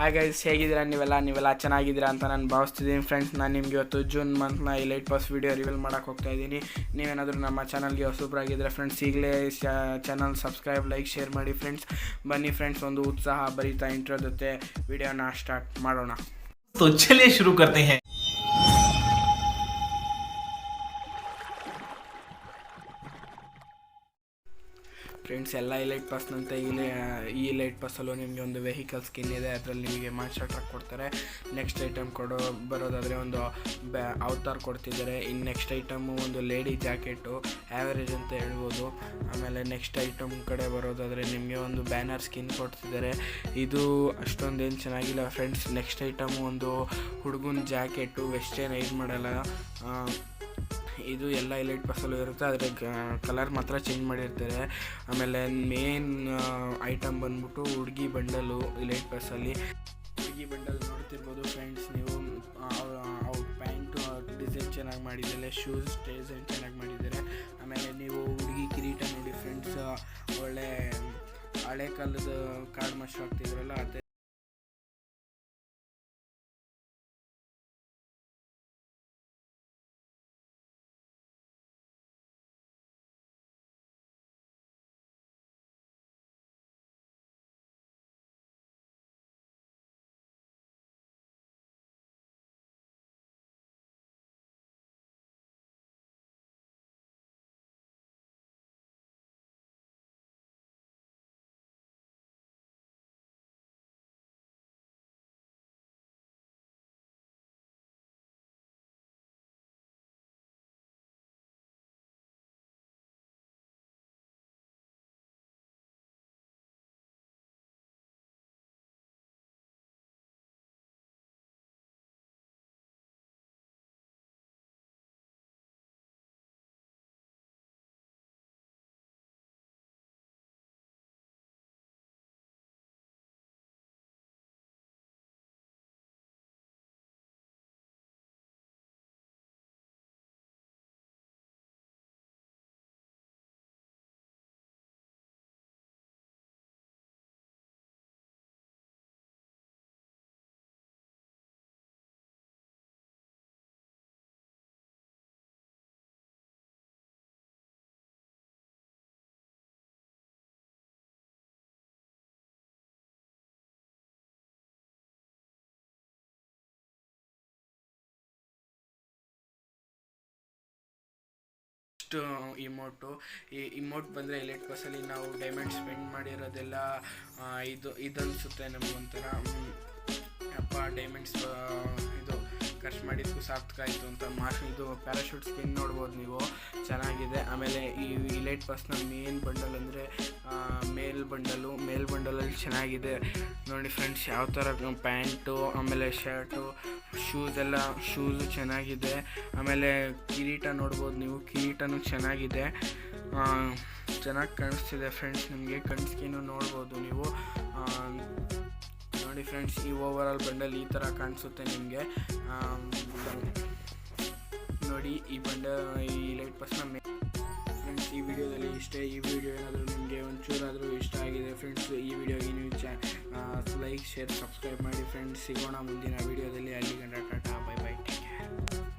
Hi guys, ಹೇಗಿದ್ದೀರಾ ನೀವೆಲ್ಲ ಚೆನ್ನಾಗಿದ್ದೀರಾ ಅಂತ ನಾನು ಭಾವಿಸ್ತಿದ್ದೀನಿ ಫ್ರೆಂಡ್ಸ್. ನಾನು ನಿಮಗೆ ಇವತ್ತು ಜೂನ್ ಮಂತ್ನ ಎಲೈಟ್ ಪಾಸ್ ವೀಡಿಯೋ ರಿವೀಲ್ ಮಾಡೋಕ್ಕೆ ಹೋಗ್ತಾ ಇದ್ದೀನಿ. ನೀವೇನಾದರೂ ನಮ್ಮ ಚಾನಲ್ಗೆ ಹೊಸಬ್ರಾಗಿದ್ದರೆ ಫ್ರೆಂಡ್ಸ್ ಈಗಲೇ ಚಾನಲ್ ಸಬ್ಸ್ಕ್ರೈಬ್, ಲೈಕ್, ಶೇರ್ ಮಾಡಿ ಫ್ರೆಂಡ್ಸ್. ಬನ್ನಿ ಫ್ರೆಂಡ್ಸ್, ಒಂದು ಉತ್ಸಾಹ ಭರಿತ ಇಂಟ್ರೋ ಜೊತೆ ವಿಡಿಯೋನ ಸ್ಟಾರ್ಟ್ ಮಾಡೋಣ. तो चलिए शुरू करते हैं. ಫ್ರೆಂಡ್ಸ್, ಎಲ್ಲ ಎಲೈಟ್ ಪಾಸ್ನಂತೆ ಈ ಎಲೈಟ್ ಪಾಸಲ್ಲೂ ನಿಮಗೆ ಒಂದು ವೆಹಿಕಲ್ ಸ್ಕಿನ್ ಇದೆ. ಅದರಲ್ಲಿ ನಿಮಗೆ ಮಾಸ್ಟರ್ ಟ್ರಕ್ ಕೊಡ್ತಾರೆ. ನೆಕ್ಸ್ಟ್ ಐಟಮ್ ಬರೋದಾದರೆ ಒಂದು ಅವತಾರ್ ಕೊಡ್ತಿದ್ದಾರೆ. ಇನ್ನು ನೆಕ್ಸ್ಟ್ ಐಟಮು ಒಂದು ಲೇಡಿ ಜಾಕೆಟು, ಆ್ಯಾವರೇಜ್ ಅಂತ ಹೇಳ್ಬೋದು. ಆಮೇಲೆ ನೆಕ್ಸ್ಟ್ ಐಟಮ್ ಕಡೆ ಬರೋದಾದರೆ ನಿಮಗೆ ಒಂದು ಬ್ಯಾನರ್ ಸ್ಕಿನ್ ಕೊಡ್ತಿದ್ದಾರೆ. ಇದು ಅಷ್ಟೊಂದೇನು ಚೆನ್ನಾಗಿಲ್ಲ ಫ್ರೆಂಡ್ಸ್. ನೆಕ್ಸ್ಟ್ ಐಟಮು ಒಂದು ಹುಡುಗನ ಜಾಕೆಟು, ವೆಸ್ಟರ್ನ್ ಐಡ್ ಮಾಡಲ್ಲ. ಇದು ಎಲ್ಲ ಎಲೈಟ್ ಪಾಸಲ್ಲೂ ಇರುತ್ತೆ, ಆದರೆ ಕಲರ್ ಮಾತ್ರ ಚೇಂಜ್ ಮಾಡಿರ್ತಾರೆ. ಆಮೇಲೆ ಮೇನ್ ಐಟಮ್ ಬಂದ್ಬಿಟ್ಟು ಹುಡುಗಿ ಬಂಡಲು. ಎಲೈಟ್ ಪಾಸಲ್ಲಿ ಹುಡುಗಿ ಬಂಡಲ್ ನೋಡ್ತಿರ್ಬೋದು ಫ್ರೆಂಡ್ಸ್ ನೀವು. ಅವ್ರ ಪ್ಯಾಂಟು ಡಿಸೈನ್ ಚೆನ್ನಾಗಿ ಮಾಡಿದ್ದಾರೆ, ಶೂಸ್ ಡಿಸೈನ್ ಚೆನ್ನಾಗಿ ಮಾಡಿದ್ದಾರೆ. ಆಮೇಲೆ ನೀವು ಹುಡುಗಿ ಕಿರೀಟ ನೋಡಿ ಫ್ರೆಂಡ್ಸ್, ಒಳ್ಳೆ ಹಳೆ ಕಾಲದ ಕಾರ್ಡ್ ಮಾಸ್ಟರ್ ಆಗ್ತಿದ್ರಲ್ಲ ಅದೇ ಇಮೋಟು. ಈ ಇಮೋಟ್ ಬಂದರೆ ಎಲೈಟ್ ಪಾಸಲ್ಲಿ ನಾವು ಡೈಮಂಡ್ ಸ್ಪೆಂಡ್ ಮಾಡಿರೋದೆಲ್ಲ ಇದನ್ನಿಸುತ್ತೆ ನಮಗೊಂಥರ ಅಪ್ಪ ಡೈಮಂಡ್ಸ್ ಇದು ಖರ್ಚು ಮಾಡಿದ್ದಕ್ಕೂ ಸಾರ್ಥಕ ಆಯಿತು ಅಂತ. ಇದು ಪ್ಯಾರಾಶೂಟ್ ಸ್ಕಿನ್ ನೋಡ್ಬೋದು ನೀವು, ಚೆನ್ನಾಗಿದೆ. ಆಮೇಲೆ ಈ ಎಲೈಟ್ ಪಾಸ್ನ ಮೇನ್ ಬಂಡಲ್ ಅಂದರೆ ಮೇಲ್ ಬಂಡಲಲ್ಲಿ ಚೆನ್ನಾಗಿದೆ ನೋಡಿ ಫ್ರೆಂಡ್ಸ್. ಯಾವ ಥರ ಪ್ಯಾಂಟು, ಆಮೇಲೆ ಶರ್ಟು, ಶೂಸು ಚೆನ್ನಾಗಿದೆ. ಆಮೇಲೆ ಕಿರೀಟ ನೋಡ್ಬೋದು ನೀವು, ಕಿರೀಟನೂ ಚೆನ್ನಾಗಿದೆ, ಚೆನ್ನಾಗಿ ಕಾಣಿಸ್ತಿದೆ ಫ್ರೆಂಡ್ಸ್. ನಿಮಗೆ ಕಣ್ಸ್ಕಿನ್ನು ನೋಡ್ಬೋದು ನೀವು ನೋಡಿ ಫ್ರೆಂಡ್ಸ್. ಈ ಓವರಾಲ್ ಬಂಡಲ್ ಈ ಥರ ಕಾಣಿಸುತ್ತೆ ನಿಮಗೆ ನೋಡಿ. ಈ ಎಲೈಟ್ ಪಾಸ್ನ ಫ್ರೆಂಡ್ಸ್ ಈ ವಿಡಿಯೋದಲ್ಲಿ ಇಷ್ಟೇ. ಈ ವಿಡಿಯೋ ಏನಾದರೂ ನಿಮಗೆ ಒಂಚೂರಾದರೂ ಇಷ್ಟ ಆಗಿದೆ ಫ್ರೆಂಡ್ಸ್, ಈ ವಿಡಿಯೋಗೆ ನೀವು ಲೈಕ್, ಶೇರ್, ಸಬ್ಸ್ಕ್ರೈಬ್ ಮಾಡಿ ಫ್ರೆಂಡ್ಸ್. ಸಿಗೋಣ ಮುಂದಿನ ವಿಡಿಯೋದಲ್ಲಿ. ಅಲ್ಲಿ ಗಂಟ ಟಾಟಾ, ಬೈ ಬೈ.